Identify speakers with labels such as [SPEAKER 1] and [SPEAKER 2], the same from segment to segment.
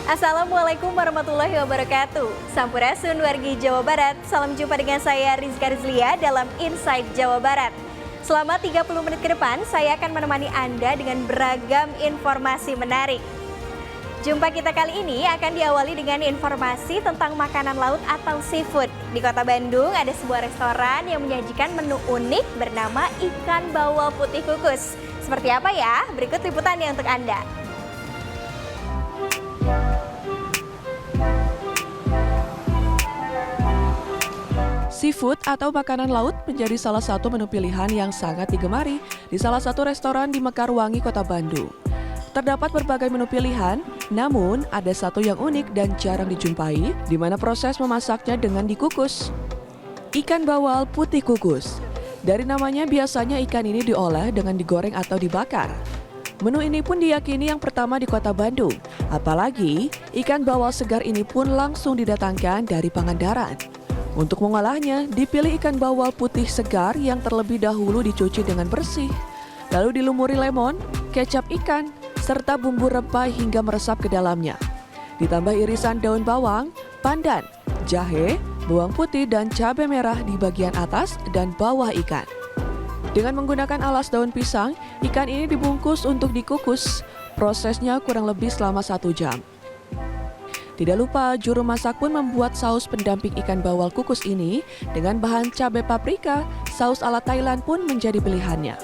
[SPEAKER 1] Assalamualaikum warahmatullahi wabarakatuh. Sampurasun wargi Jawa Barat. Salam jumpa dengan saya Rizka Rizlia dalam Inside Jawa Barat. Selama 30 menit ke depan, saya akan menemani Anda dengan beragam informasi menarik. Jumpa kita kali ini akan diawali dengan informasi tentang makanan laut atau seafood. Di Kota Bandung ada sebuah restoran yang menyajikan menu unik bernama ikan bawal putih kukus. Seperti apa ya? Berikut liputannya untuk Anda.
[SPEAKER 2] Seafood atau makanan laut menjadi salah satu menu pilihan yang sangat digemari di salah satu restoran di Mekarwangi, Kota Bandung. Terdapat berbagai menu pilihan, namun ada satu yang unik dan jarang dijumpai, di mana proses memasaknya dengan dikukus. Ikan bawal putih kukus. Dari namanya biasanya ikan ini diolah dengan digoreng atau dibakar. Menu ini pun diyakini yang pertama di Kota Bandung, apalagi ikan bawal segar ini pun langsung didatangkan dari Pangandaran. Untuk mengolahnya, dipilih ikan bawal putih segar yang terlebih dahulu dicuci dengan bersih. Lalu dilumuri lemon, kecap ikan, serta bumbu rempah hingga meresap ke dalamnya. Ditambah irisan daun bawang, pandan, jahe, bawang putih, dan cabai merah di bagian atas dan bawah ikan. Dengan menggunakan alas daun pisang, ikan ini dibungkus untuk dikukus. Prosesnya kurang lebih selama 1 jam. Tidak lupa, juru masak pun membuat saus pendamping ikan bawal kukus ini dengan bahan cabai paprika. Saus ala Thailand pun menjadi pilihannya.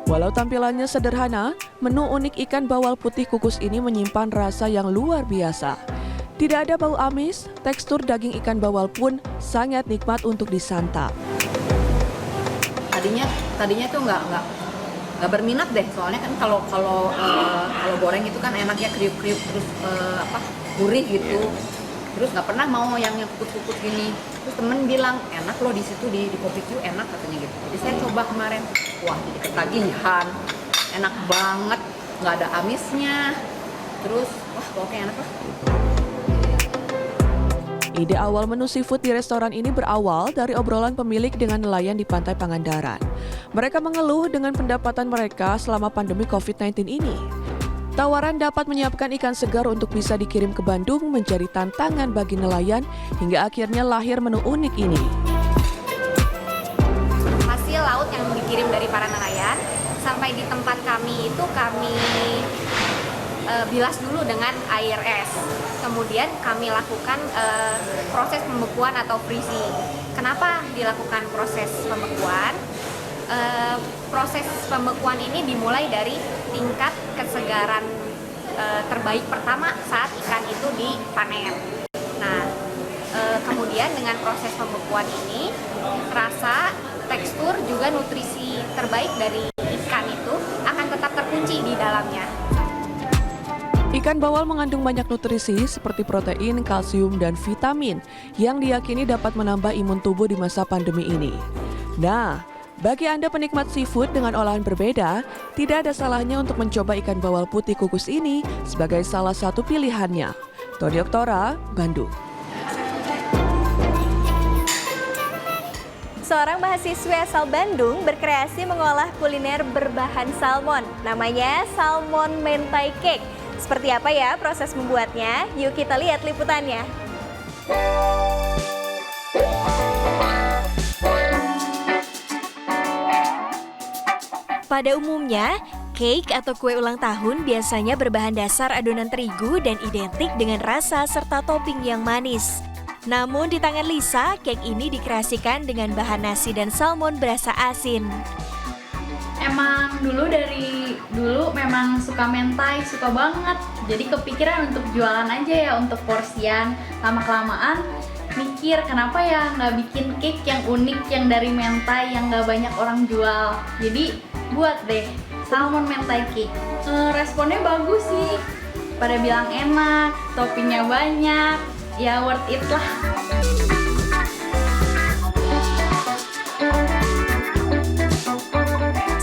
[SPEAKER 2] Walau tampilannya sederhana, menu unik ikan bawal putih kukus ini menyimpan rasa yang luar biasa. Tidak ada bau amis, tekstur daging ikan bawal pun sangat nikmat untuk disantap.
[SPEAKER 3] Tadinya tuh nggak berminat deh, soalnya kan kalau goreng itu kan enaknya kriuk-kriuk terus gurih gitu, terus nggak pernah mau yang kukus-kukus gini. Terus temen bilang enak loh di situ di Kopi Q enak katanya gitu. Jadi saya coba kemarin, wah jadi ketagihan, enak banget, nggak ada amisnya, terus wah pokoknya enak lah.
[SPEAKER 2] Ide awal menu seafood di restoran ini berawal dari obrolan pemilik dengan nelayan di pantai Pangandaran. Mereka mengeluh dengan pendapatan mereka selama pandemi COVID-19 ini. Tawaran dapat menyiapkan ikan segar untuk bisa dikirim ke Bandung menjadi tantangan bagi nelayan hingga akhirnya lahir menu unik ini.
[SPEAKER 1] Hasil laut yang dikirim dari para nelayan sampai di tempat kami itu kami bilas dulu dengan air es. Kemudian kami lakukan proses pembekuan atau freezing. Kenapa dilakukan proses pembekuan? Proses pembekuan ini dimulai dari tingkat kesegaran terbaik pertama saat ikan itu dipanen. Nah, kemudian dengan proses pembekuan ini, rasa, tekstur, juga nutrisi terbaik dari ikan itu akan tetap terkunci di dalamnya.
[SPEAKER 2] Ikan bawal mengandung banyak nutrisi seperti protein, kalsium, dan vitamin yang diyakini dapat menambah imun tubuh di masa pandemi ini. Nah, bagi Anda penikmat seafood dengan olahan berbeda, tidak ada salahnya untuk mencoba ikan bawal putih kukus ini sebagai salah satu pilihannya. Tony Oktora, Bandung.
[SPEAKER 1] Seorang mahasiswa asal Bandung berkreasi mengolah kuliner berbahan salmon. Namanya salmon mentai cake. Seperti apa ya proses membuatnya? Yuk kita lihat liputannya. Pada umumnya, cake atau kue ulang tahun biasanya berbahan dasar adonan terigu dan identik dengan rasa serta topping yang manis. Namun di tangan Lisa, cake ini dikreasikan dengan bahan nasi dan salmon berasa asin.
[SPEAKER 4] Emang dari dulu memang suka mentai, suka banget. Jadi kepikiran untuk jualan aja ya, untuk porsian. Lama-kelamaan mikir kenapa ya nggak bikin cake yang unik yang dari mentai yang nggak banyak orang jual. Jadi buat deh salmon mentai cake. Responnya bagus sih, pada bilang enak, toppingnya banyak, ya worth it lah.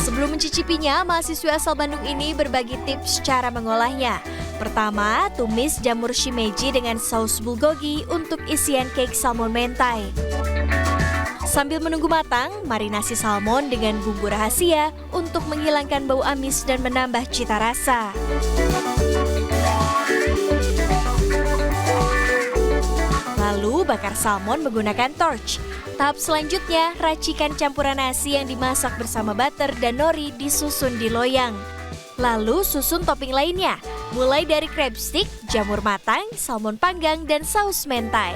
[SPEAKER 1] Sebelum mencicipinya, mahasiswa asal Bandung ini berbagi tips cara mengolahnya. Pertama, tumis jamur shimeji dengan saus bulgogi untuk isian cake salmon mentai. Sambil menunggu matang, marinasi salmon dengan bumbu rahasia untuk menghilangkan bau amis dan menambah cita rasa.
[SPEAKER 5] bakar salmon menggunakan torch. Tahap selanjutnya, racikan campuran nasi yang dimasak bersama butter dan nori disusun di loyang. Lalu susun topping lainnya, mulai dari crab stick, jamur matang, salmon panggang, dan saus mentai.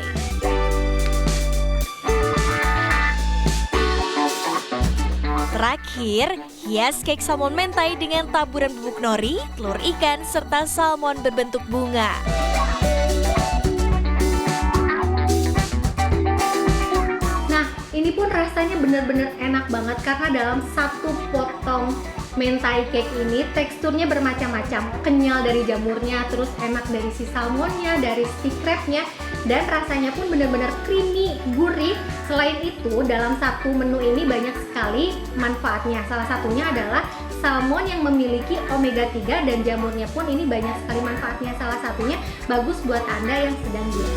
[SPEAKER 5] Terakhir, hias cake salmon mentai dengan taburan bubuk nori, telur ikan, serta salmon berbentuk bunga.
[SPEAKER 1] Nah, ini pun rasanya benar-benar enak banget karena dalam satu potong mentai cake ini teksturnya bermacam-macam, kenyal dari jamurnya, terus enak dari si salmonnya, dari si crabnya, dan rasanya pun benar-benar creamy, gurih. Selain itu, dalam satu menu ini banyak sekali manfaatnya. Salah satunya adalah salmon yang memiliki omega 3 dan jamurnya pun ini banyak sekali manfaatnya. Salah satunya bagus buat Anda yang sedang diet.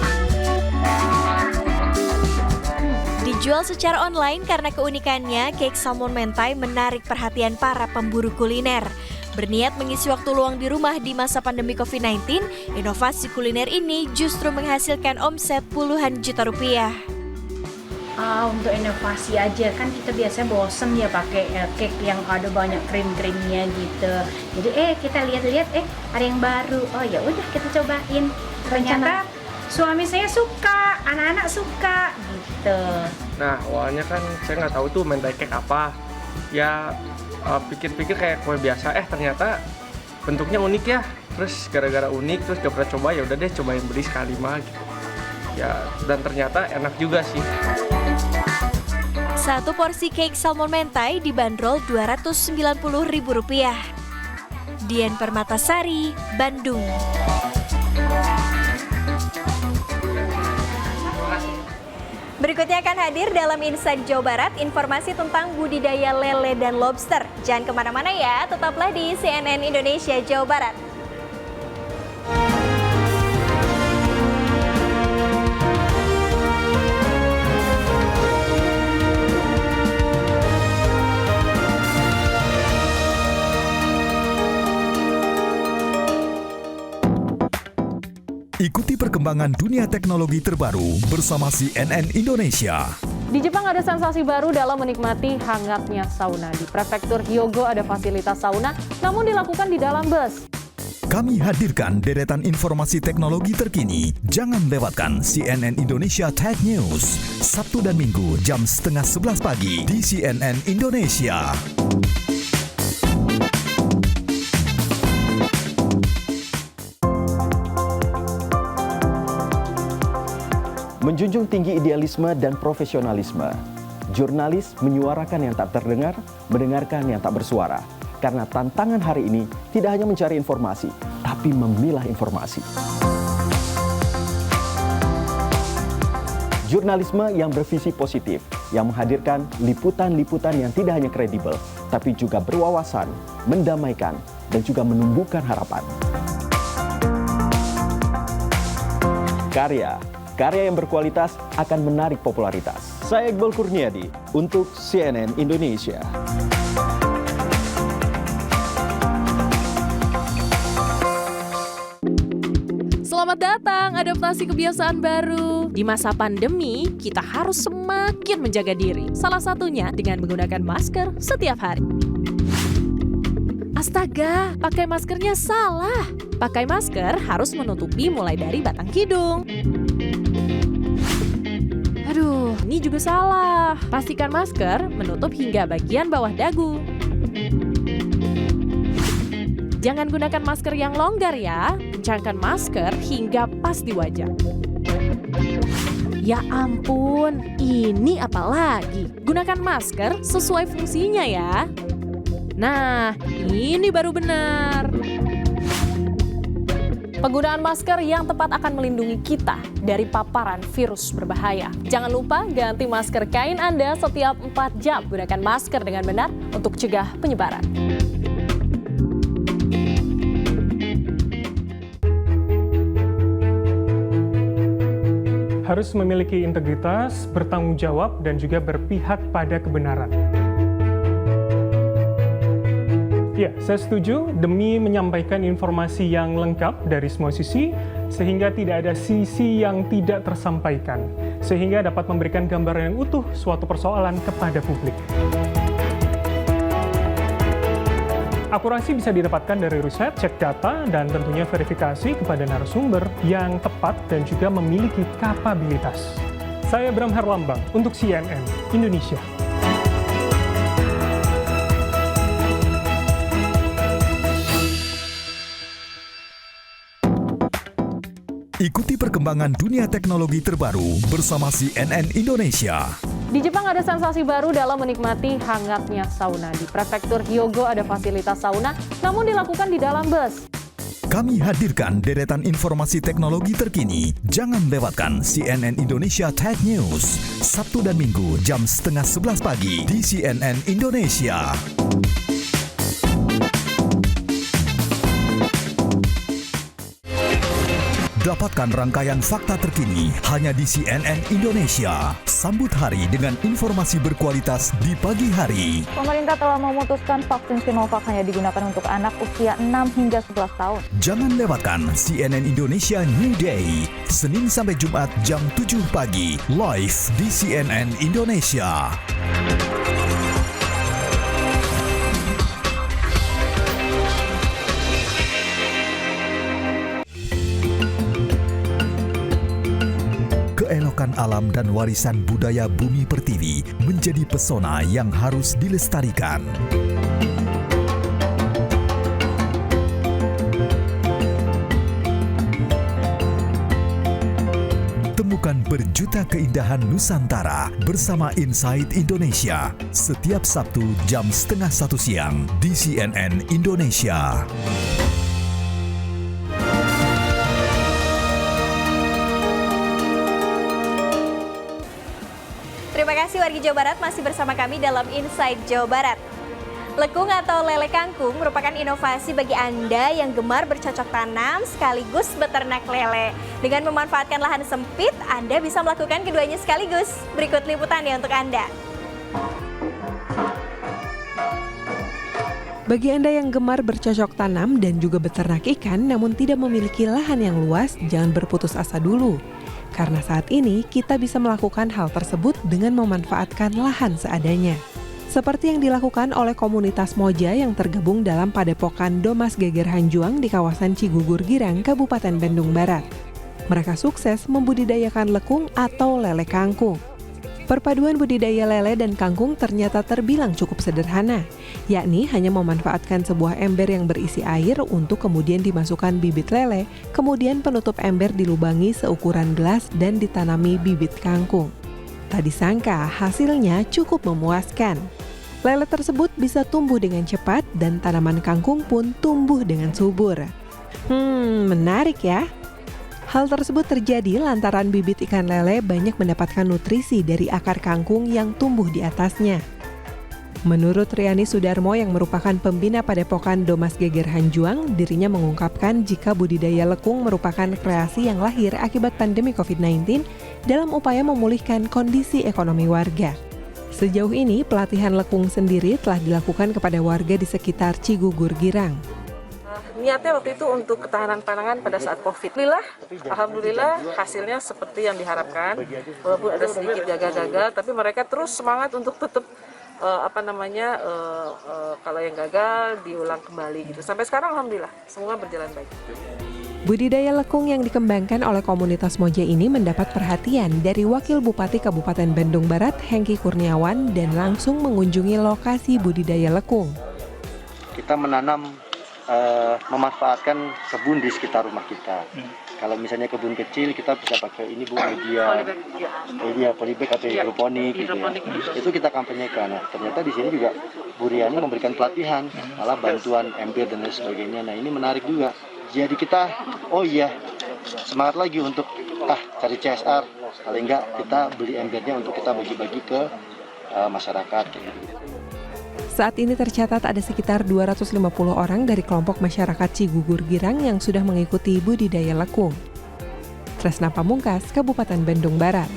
[SPEAKER 5] Dijual secara online karena keunikannya, cake salmon mentai menarik perhatian para pemburu kuliner. Berniat mengisi waktu luang di rumah di masa pandemi COVID-19, inovasi kuliner ini justru menghasilkan omset puluhan juta rupiah.
[SPEAKER 6] Untuk inovasi aja, kan kita biasanya bosen ya pakai cake yang ada banyak krim-krimnya gitu. Jadi kita lihat-lihat ada yang baru. Oh ya udah kita cobain. Ternyata suami saya suka, anak-anak suka gitu.
[SPEAKER 7] Nah awalnya kan saya nggak tahu tuh mentai cake apa. Ya pikir-pikir kayak kue biasa. Ternyata bentuknya unik ya. Terus gara-gara unik terus gak pernah coba, ya udah deh cobain beli sekali mah gitu. Ya dan ternyata enak juga sih.
[SPEAKER 5] Satu porsi cake salmon mentai dibanderol Rp290.000. Dian Permatasari, Bandung. Berikutnya akan hadir dalam Insight Jawa Barat informasi tentang budidaya lele dan lobster. Jangan kemana-mana ya, tetaplah di CNN Indonesia Jawa Barat.
[SPEAKER 8] Ikuti perkembangan dunia teknologi terbaru bersama CNN Indonesia.
[SPEAKER 9] Di Jepang ada sensasi baru dalam menikmati hangatnya sauna. Di prefektur Hyogo ada fasilitas sauna, namun dilakukan di dalam bus.
[SPEAKER 8] Kami hadirkan deretan informasi teknologi terkini. Jangan lewatkan CNN Indonesia Tech News. Sabtu dan Minggu jam 10:30 pagi di CNN Indonesia.
[SPEAKER 10] Menjunjung tinggi idealisme dan profesionalisme, jurnalis menyuarakan yang tak terdengar, mendengarkan yang tak bersuara. Karena tantangan hari ini tidak hanya mencari informasi, tapi memilah informasi. Jurnalisme yang bervisi positif, yang menghadirkan liputan-liputan yang tidak hanya kredibel, tapi juga berwawasan, mendamaikan, dan juga menumbuhkan harapan. Karya yang berkualitas akan menarik popularitas. Saya Iqbal Kurniadi untuk CNN Indonesia.
[SPEAKER 2] Selamat datang, adaptasi kebiasaan baru. Di masa pandemi, kita harus semakin menjaga diri. Salah satunya dengan menggunakan masker setiap hari. Astaga, pakai maskernya salah. Pakai masker harus menutupi mulai dari batang hidung. Aduh, ini juga salah. Pastikan masker menutup hingga bagian bawah dagu. Jangan gunakan masker yang longgar ya. Kencangkan masker hingga pas di wajah. Ya ampun, ini apa lagi? Gunakan masker sesuai fungsinya ya. Nah, ini baru benar. Penggunaan masker yang tepat akan melindungi kita dari paparan virus berbahaya. Jangan lupa ganti masker kain Anda setiap 4 jam. Gunakan masker dengan benar untuk cegah penyebaran.
[SPEAKER 11] Harus memiliki integritas, bertanggung jawab, dan juga berpihak pada kebenaran. Ya, saya setuju demi menyampaikan informasi yang lengkap dari semua sisi, sehingga tidak ada sisi yang tidak tersampaikan, sehingga dapat memberikan gambaran yang utuh suatu persoalan kepada publik. Akurasi bisa didapatkan dari riset, cek data, dan tentunya verifikasi kepada narasumber yang tepat dan juga memiliki kapabilitas. Saya Bram Herlambang untuk CNN Indonesia.
[SPEAKER 8] Ikuti perkembangan dunia teknologi terbaru bersama CNN Indonesia.
[SPEAKER 9] Di Jepang ada sensasi baru dalam menikmati hangatnya sauna. Di prefektur Hyogo ada fasilitas sauna, namun dilakukan di dalam bus.
[SPEAKER 8] Kami hadirkan deretan informasi teknologi terkini. Jangan lewatkan CNN Indonesia Tech News. Sabtu dan Minggu jam 10:30 pagi di CNN Indonesia. Dapatkan rangkaian fakta terkini hanya di CNN Indonesia. Sambut hari dengan informasi berkualitas di pagi hari.
[SPEAKER 12] Pemerintah telah memutuskan vaksin Sinovac hanya digunakan untuk anak usia 6 hingga 11 tahun.
[SPEAKER 8] Jangan lewatkan CNN Indonesia New Day. Senin sampai Jumat jam 7 pagi. Live di CNN Indonesia. Keelokan alam dan warisan budaya Bumi Pertiwi menjadi pesona yang harus dilestarikan. Temukan berjuta keindahan Nusantara bersama Insight Indonesia setiap Sabtu jam 12:30 siang di CNN Indonesia.
[SPEAKER 5] Terima kasih wargi Jawa Barat masih bersama kami dalam Inside Jawa Barat. Lekung atau lele kangkung merupakan inovasi bagi Anda yang gemar bercocok tanam sekaligus beternak lele. Dengan memanfaatkan lahan sempit, Anda bisa melakukan keduanya sekaligus. Berikut liputannya untuk Anda.
[SPEAKER 2] Bagi Anda yang gemar bercocok tanam dan juga beternak ikan namun tidak memiliki lahan yang luas, jangan berputus asa dulu. Karena saat ini kita bisa melakukan hal tersebut dengan memanfaatkan lahan seadanya. Seperti yang dilakukan oleh komunitas Moja yang tergabung dalam Padepokan Domas Geger Hanjuang di kawasan Cigugur Girang, Kabupaten Bandung Barat. Mereka sukses membudidayakan lekung atau lele kangkung. Perpaduan budidaya lele dan kangkung ternyata terbilang cukup sederhana, yakni hanya memanfaatkan sebuah ember yang berisi air untuk kemudian dimasukkan bibit lele, kemudian penutup ember dilubangi seukuran gelas dan ditanami bibit kangkung. Tak disangka hasilnya cukup memuaskan. Lele tersebut bisa tumbuh dengan cepat dan tanaman kangkung pun tumbuh dengan subur. Menarik ya? Hal tersebut terjadi lantaran bibit ikan lele banyak mendapatkan nutrisi dari akar kangkung yang tumbuh di atasnya. Menurut Riani Sudarmo yang merupakan pembina Padepokan Domas Geger Hanjuang, dirinya mengungkapkan jika budidaya lekung merupakan kreasi yang lahir akibat pandemi COVID-19 dalam upaya memulihkan kondisi ekonomi warga. Sejauh ini, pelatihan lekung sendiri telah dilakukan kepada warga di sekitar Cigugur Girang.
[SPEAKER 13] Niatnya waktu itu untuk ketahanan pangan pada saat COVID. Alhamdulillah hasilnya seperti yang diharapkan. Walaupun ada sedikit gagal-gagal, tapi mereka terus semangat untuk tetap kalau yang gagal diulang kembali gitu. Sampai sekarang alhamdulillah semua berjalan baik.
[SPEAKER 2] Budidaya lekung yang dikembangkan oleh komunitas Moja ini mendapat perhatian dari Wakil Bupati Kabupaten Bandung Barat, Hengki Kurniawan, dan langsung mengunjungi lokasi budidaya lekung.
[SPEAKER 14] Kita menanam memanfaatkan kebun di sekitar rumah kita. Kalau misalnya kebun kecil kita bisa pakai ini Bu, media polybag atau hidroponik gitu ya. Itu kita kampanyekan. Nah, ternyata di sini juga Bu Riani memberikan pelatihan, malah bantuan ember dan lain sebagainya. Nah, ini menarik juga. Jadi kita semangat lagi untuk cari CSR. Paling enggak kita beli embernya untuk kita bagi-bagi ke masyarakat gitu.
[SPEAKER 2] Saat ini tercatat ada sekitar 250 orang dari kelompok masyarakat Cigugur Girang yang sudah mengikuti budidaya lekung. Tresna Pamungkas, Kabupaten Bandung Barat.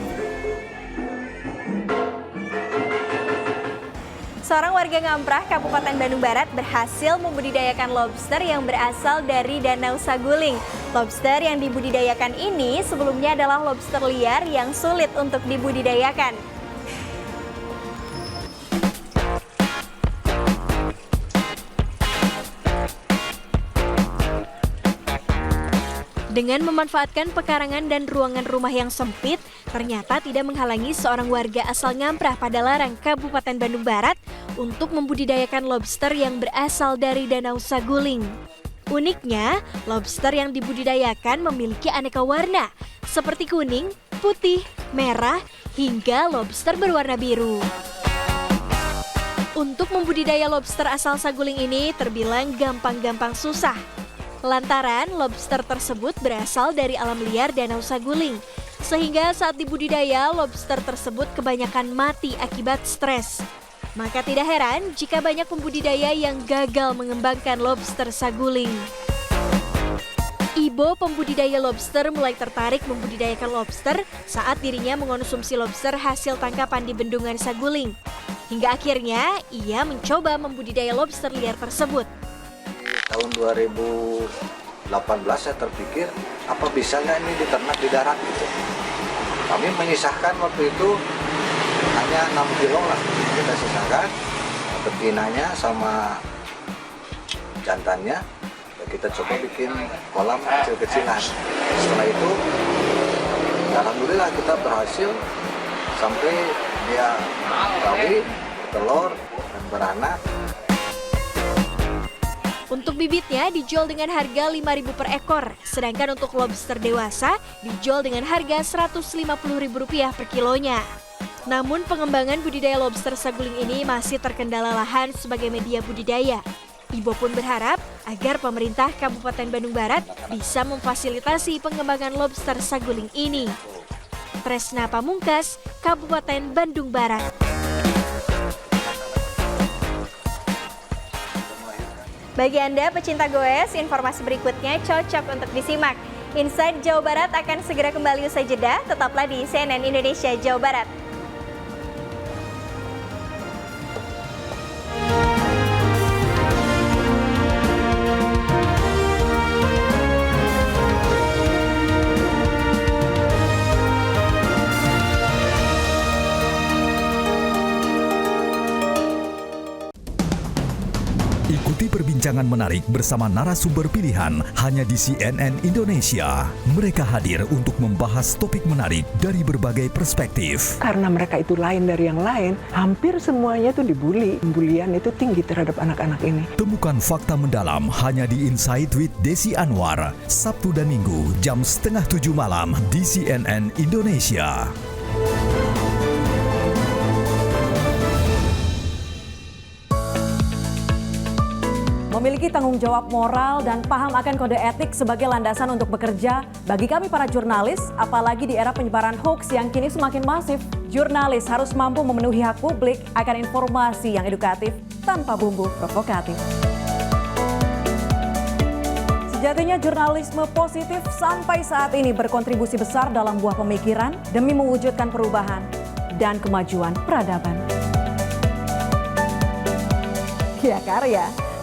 [SPEAKER 5] Seorang warga Ngamprah, Kabupaten Bandung Barat berhasil membudidayakan lobster yang berasal dari Danau Saguling. Lobster yang dibudidayakan ini sebelumnya adalah lobster liar yang sulit untuk dibudidayakan. Dengan memanfaatkan pekarangan dan ruangan rumah yang sempit, ternyata tidak menghalangi seorang warga asal Ngamprah Padalarang, Kabupaten Bandung Barat untuk membudidayakan lobster yang berasal dari Danau Saguling. Uniknya, lobster yang dibudidayakan memiliki aneka warna, seperti kuning, putih, merah, hingga lobster berwarna biru. Untuk membudidaya lobster asal Saguling ini terbilang gampang-gampang susah. Lantaran lobster tersebut berasal dari alam liar Danau Saguling, sehingga saat dibudidaya lobster tersebut kebanyakan mati akibat stres. Maka tidak heran jika banyak pembudidaya yang gagal mengembangkan lobster Saguling. Ibo pembudidaya lobster mulai tertarik membudidayakan lobster saat dirinya mengonsumsi lobster hasil tangkapan di bendungan Saguling. Hingga akhirnya ia mencoba membudidaya lobster liar tersebut.
[SPEAKER 15] Tahun 2018 saya terpikir apa bisa nggak ini diternak di darat gitu. Kami menyisahkan waktu itu hanya 6 kilo lah kita sisakan, betinanya sama jantannya. Kita coba bikin kolam kecil-kecilan. Setelah itu alhamdulillah kita berhasil sampai dia kawin, telur dan beranak.
[SPEAKER 5] Untuk bibitnya dijual dengan harga Rp5.000 per ekor, sedangkan untuk lobster dewasa dijual dengan harga Rp150.000 per kilonya. Namun pengembangan budidaya lobster Saguling ini masih terkendala lahan sebagai media budidaya. Ibo pun berharap agar pemerintah Kabupaten Bandung Barat bisa memfasilitasi pengembangan lobster Saguling ini. Tresna Pamungkas, Kabupaten Bandung Barat. Bagi Anda pecinta goes, informasi berikutnya cocok untuk disimak. Inside Jawa Barat akan segera kembali usai jeda, tetaplah di CNN Indonesia Jawa Barat.
[SPEAKER 8] Ikuti perbincangan menarik bersama narasumber pilihan hanya di CNN Indonesia. Mereka hadir untuk membahas topik menarik dari berbagai perspektif.
[SPEAKER 16] Karena mereka itu lain dari yang lain, hampir semuanya itu dibully. Pembulian itu tinggi terhadap anak-anak ini.
[SPEAKER 8] Temukan fakta mendalam hanya di Insight with Desi Anwar, Sabtu dan Minggu jam 6:30 malam di CNN Indonesia.
[SPEAKER 17] Memiliki tanggung jawab moral dan paham akan kode etik sebagai landasan untuk bekerja bagi kami para jurnalis, apalagi di era penyebaran hoax yang kini semakin masif. Jurnalis harus mampu memenuhi hak publik akan informasi yang edukatif tanpa bumbu provokatif. Sejatinya jurnalisme positif sampai saat ini berkontribusi besar dalam buah pemikiran demi mewujudkan perubahan dan kemajuan peradaban. Ya,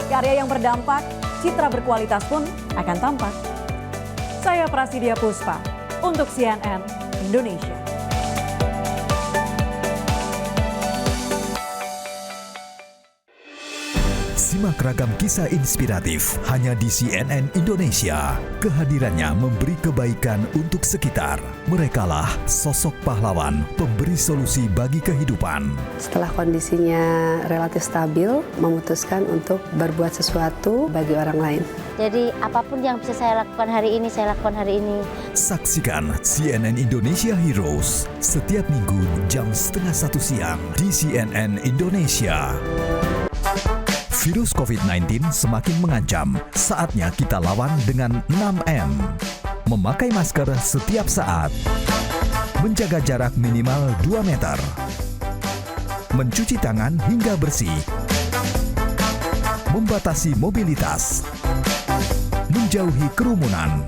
[SPEAKER 17] karya yang berdampak, citra berkualitas pun akan tampak. Saya Prasidya Puspa untuk CNN Indonesia.
[SPEAKER 8] Simak ragam kisah inspiratif hanya di CNN Indonesia. Kehadirannya memberi kebaikan untuk sekitar. Merekalah sosok pahlawan, pemberi solusi bagi kehidupan.
[SPEAKER 18] Setelah kondisinya relatif stabil, memutuskan untuk berbuat sesuatu bagi orang lain.
[SPEAKER 19] Jadi apapun yang bisa saya lakukan hari ini, saya lakukan hari ini.
[SPEAKER 8] Saksikan CNN Indonesia Heroes setiap Minggu jam 12:30 siang di CNN Indonesia. Virus COVID-19 semakin mengancam. Saatnya kita lawan dengan 6M. Memakai masker setiap saat. Menjaga jarak minimal 2 meter. Mencuci tangan hingga bersih. Membatasi mobilitas. Menjauhi kerumunan.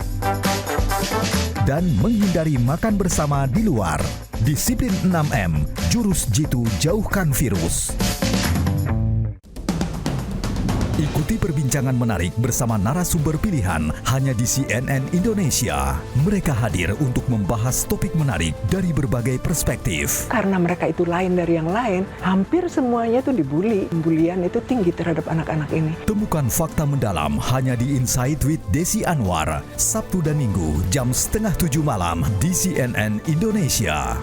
[SPEAKER 8] Dan menghindari makan bersama di luar. Disiplin 6M, jurus jitu jauhkan virus. Ikuti perbincangan menarik bersama narasumber pilihan hanya di CNN Indonesia. Mereka hadir untuk membahas topik menarik dari berbagai perspektif.
[SPEAKER 16] Karena mereka itu lain dari yang lain, hampir semuanya itu dibully. Bulian itu tinggi terhadap anak-anak ini.
[SPEAKER 8] Temukan fakta mendalam hanya di Insight with Desi Anwar, Sabtu dan Minggu jam 6:30 malam di CNN Indonesia.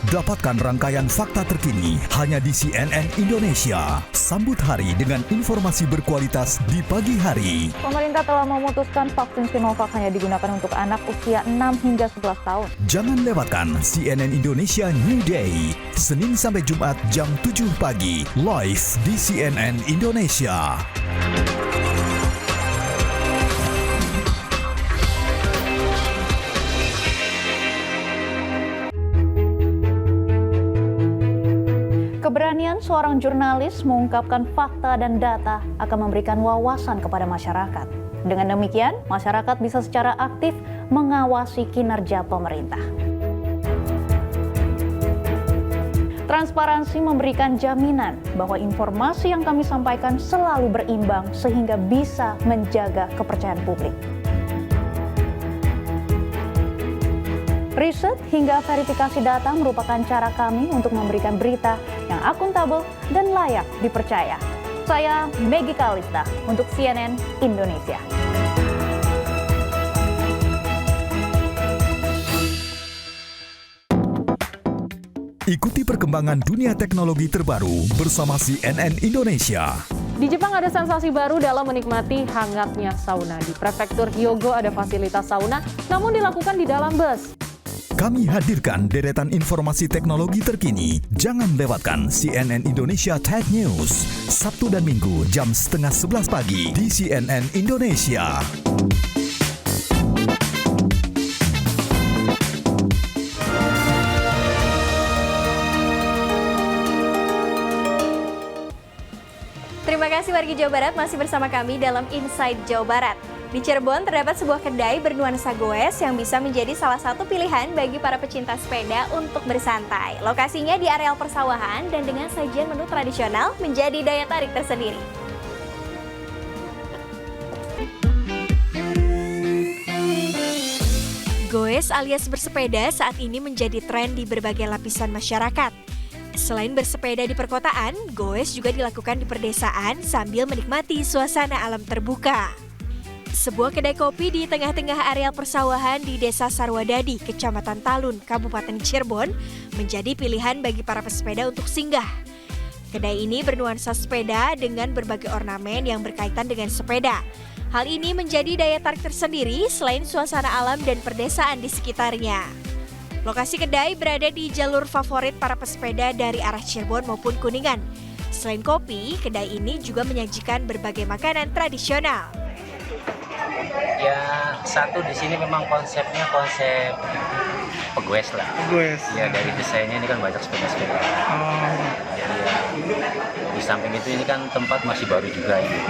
[SPEAKER 8] Dapatkan rangkaian fakta terkini hanya di CNN Indonesia. Sambut hari dengan informasi berkualitas di pagi hari.
[SPEAKER 12] Pemerintah telah memutuskan vaksin Sinovac hanya digunakan untuk anak usia 6 hingga 11 tahun.
[SPEAKER 8] Jangan lewatkan CNN Indonesia New Day, Senin sampai Jumat jam 7 pagi, live di CNN Indonesia.
[SPEAKER 12] Keberanian seorang jurnalis mengungkapkan fakta dan data akan memberikan wawasan kepada masyarakat. Dengan demikian, masyarakat bisa secara aktif mengawasi kinerja pemerintah. Transparansi memberikan jaminan bahwa informasi yang kami sampaikan selalu berimbang sehingga bisa menjaga kepercayaan publik. Riset hingga verifikasi data merupakan cara kami untuk memberikan berita yang akuntabel dan layak dipercaya. Saya Meggy Kalista untuk CNN Indonesia.
[SPEAKER 8] Ikuti perkembangan dunia teknologi terbaru bersama CNN Indonesia.
[SPEAKER 9] Di Jepang ada sensasi baru dalam menikmati hangatnya sauna. Di Prefektur Hyogo ada fasilitas sauna, namun dilakukan di dalam bus.
[SPEAKER 8] Kami hadirkan deretan informasi teknologi terkini. Jangan lewatkan CNN Indonesia Tech News. Sabtu dan Minggu jam 10:30 pagi di CNN Indonesia.
[SPEAKER 5] Terima kasih warga Jawa Barat masih bersama kami dalam Inside Jawa Barat. Di Cirebon terdapat sebuah kedai bernuansa goes yang bisa menjadi salah satu pilihan bagi para pecinta sepeda untuk bersantai. Lokasinya di areal persawahan dan dengan sajian menu tradisional menjadi daya tarik tersendiri. Goes alias bersepeda saat ini menjadi tren di berbagai lapisan masyarakat. Selain bersepeda di perkotaan, goes juga dilakukan di perdesaan sambil menikmati suasana alam terbuka. Sebuah kedai kopi di tengah-tengah areal persawahan di Desa Sarwadadi, Kecamatan Talun, Kabupaten Cirebon, menjadi pilihan bagi para pesepeda untuk singgah. Kedai ini bernuansa sepeda dengan berbagai ornamen yang berkaitan dengan sepeda. Hal ini menjadi daya tarik tersendiri selain suasana alam dan perdesaan di sekitarnya. Lokasi kedai berada di jalur favorit para pesepeda dari arah Cirebon maupun Kuningan. Selain kopi, kedai ini juga menyajikan berbagai makanan tradisional.
[SPEAKER 20] Ya, satu di sini memang konsepnya konsep pegoes lah.
[SPEAKER 21] Pegoes.
[SPEAKER 20] Ya, dari desainnya ini kan banyak sepeda-sepeda. Jadi ya, di samping itu ini kan tempat masih baru juga ini.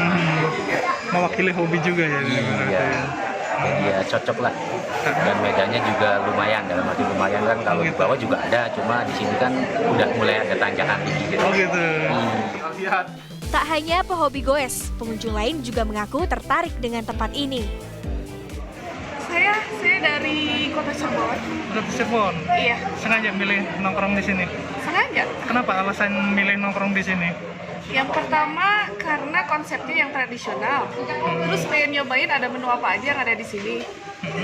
[SPEAKER 21] Mewakili hobi juga ya.
[SPEAKER 20] Iya. Jadi ya cocok lah. Dan medannya juga lumayan, dalam arti lumayan kan kalau di bawah juga ada, cuma di sini kan udah mulai ada tanjakan tinggi gitu.
[SPEAKER 21] Oh gitu.
[SPEAKER 5] Tak hanya pehobi goes, pengunjung lain juga mengaku tertarik dengan tempat ini.
[SPEAKER 22] Saya dari Kota Cirebon.
[SPEAKER 21] Kota Cirebon?
[SPEAKER 22] Iya.
[SPEAKER 21] Sengaja milih nongkrong di sini?
[SPEAKER 22] Sengaja.
[SPEAKER 21] Kenapa alasan milih nongkrong di sini?
[SPEAKER 22] Yang pertama karena konsepnya yang tradisional. Terus pengen nyobain ada menu apa aja yang ada di sini.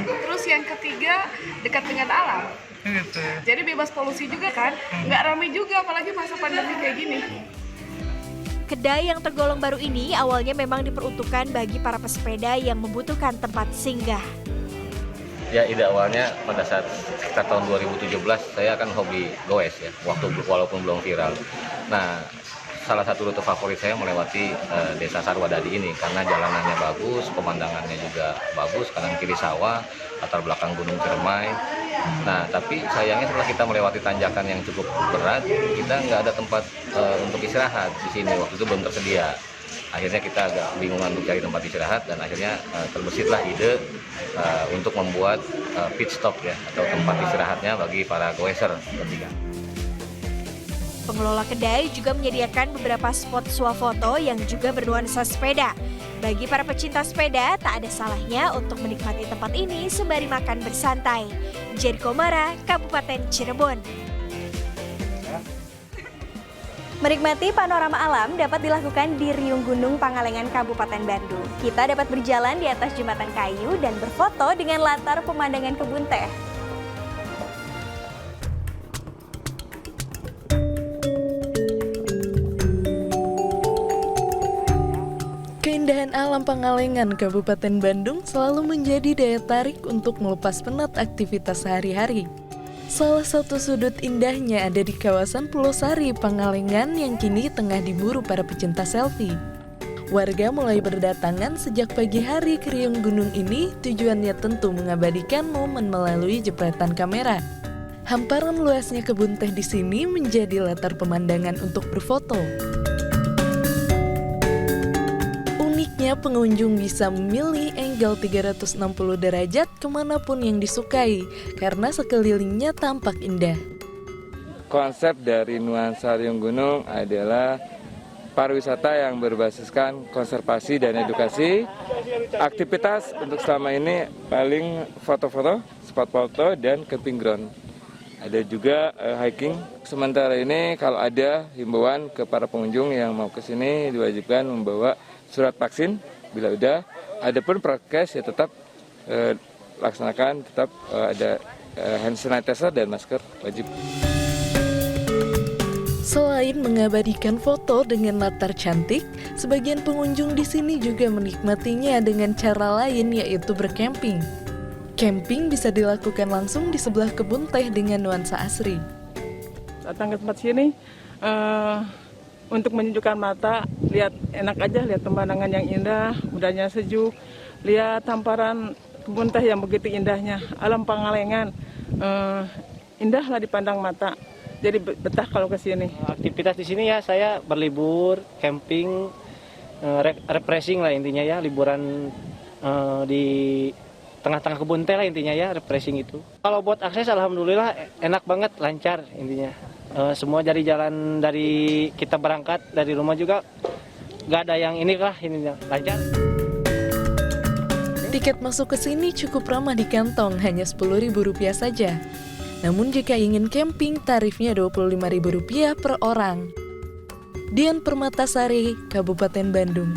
[SPEAKER 22] Terus yang ketiga dekat dengan alam.
[SPEAKER 21] Gitu.
[SPEAKER 22] Jadi bebas polusi juga kan. Nggak ramai juga apalagi masa pandemi kayak gini.
[SPEAKER 5] Kedai yang tergolong baru ini awalnya memang diperuntukkan bagi para pesepeda yang membutuhkan tempat singgah.
[SPEAKER 23] Ya, ide awalnya pada saat sekitar tahun 2017 saya kan hobi goes ya, walaupun belum viral. Nah, salah satu rute favorit saya melewati Desa Sarwadadi ini karena jalanannya bagus, pemandangannya juga bagus, kanan kiri sawah, latar belakang Gunung Ciremai. Nah, tapi sayangnya setelah kita melewati tanjakan yang cukup berat, kita nggak ada tempat untuk istirahat di sini. Waktu itu belum tersedia. Akhirnya kita agak bingungan untuk cari tempat istirahat dan akhirnya terbesitlah ide untuk membuat pit stop ya atau tempat istirahatnya bagi para goeser.
[SPEAKER 5] Pengelola kedai juga menyediakan beberapa spot swafoto yang juga bernuansa sepeda. Bagi para pecinta sepeda, tak ada salahnya untuk menikmati tempat ini sembari makan bersantai. Jericho Mara, Kabupaten Cirebon. Menikmati panorama alam dapat dilakukan di Riung Gunung Pangalengan, Kabupaten Bandung. Kita dapat berjalan di atas jembatan kayu dan berfoto dengan latar pemandangan kebun teh.
[SPEAKER 1] Keindahan alam Pangalengan, Kabupaten Bandung selalu menjadi daya tarik untuk melepas penat aktivitas sehari-hari. Salah satu sudut indahnya ada di kawasan Pulau Sari, Pangalengan yang kini tengah diburu para pecinta selfie. Warga mulai berdatangan sejak pagi hari ke Riung Gunung ini, tujuannya tentu mengabadikan momen melalui jepretan kamera. Hamparan luasnya kebun teh di sini menjadi latar pemandangan untuk berfoto. Uniknya, pengunjung bisa memilih angle 360 derajat kemanapun yang disukai, karena sekelilingnya tampak indah.
[SPEAKER 3] Konsep dari nuansa Riung Gunung adalah pariwisata yang berbasiskan konservasi dan edukasi. Aktivitas untuk selama ini paling foto-foto, spot foto, dan camping ground. Ada juga hiking. Sementara ini kalau ada himbauan ke para pengunjung yang mau ke sini diwajibkan membawa surat vaksin bila udah. Adapun prokes ya tetap laksanakan, tetap ada hand sanitizer dan masker wajib.
[SPEAKER 1] Selain mengabadikan foto dengan latar cantik, sebagian pengunjung di sini juga menikmatinya dengan cara lain, yaitu bercamping. Camping bisa dilakukan langsung di sebelah kebun teh dengan nuansa asri.
[SPEAKER 4] Datang ke tempat sini untuk menyejukkan mata, lihat enak aja, lihat pemandangan yang indah, udaranya sejuk, lihat hamparan kebun teh yang begitu indahnya, alam Pangalengan, indahlah dipandang mata. Jadi betah kalau ke sini.
[SPEAKER 24] Aktivitas di sini ya saya berlibur, camping, refreshing lah intinya ya, liburan di tengah-tengah kebun teh lah intinya ya, refreshing itu. Kalau buat akses alhamdulillah enak banget, lancar intinya. Semua dari jalan dari kita berangkat dari rumah juga nggak ada yang inilah lancar.
[SPEAKER 1] Tiket masuk ke sini cukup ramah di kantong, hanya Rp10.000 saja. Namun jika ingin camping, tarifnya Rp25.000 per orang. Dian Permatasari, Kabupaten Bandung.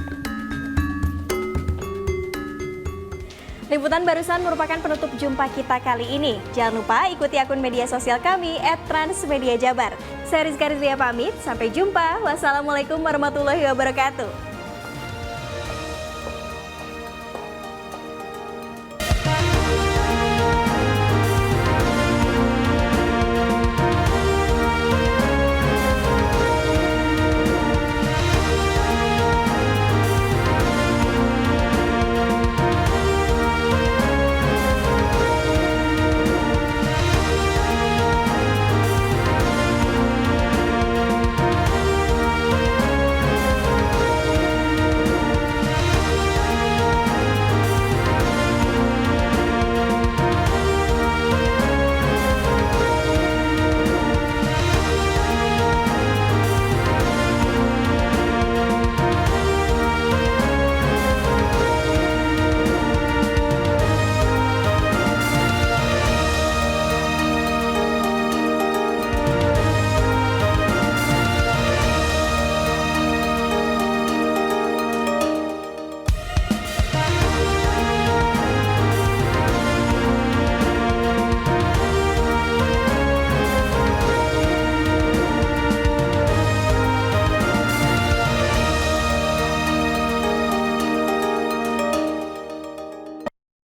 [SPEAKER 5] Liputan barusan merupakan penutup jumpa kita kali ini. Jangan lupa ikuti akun media sosial kami @transmediajabar. Saya Rizka Rizlia pamit, sampai jumpa. Wassalamualaikum warahmatullahi wabarakatuh.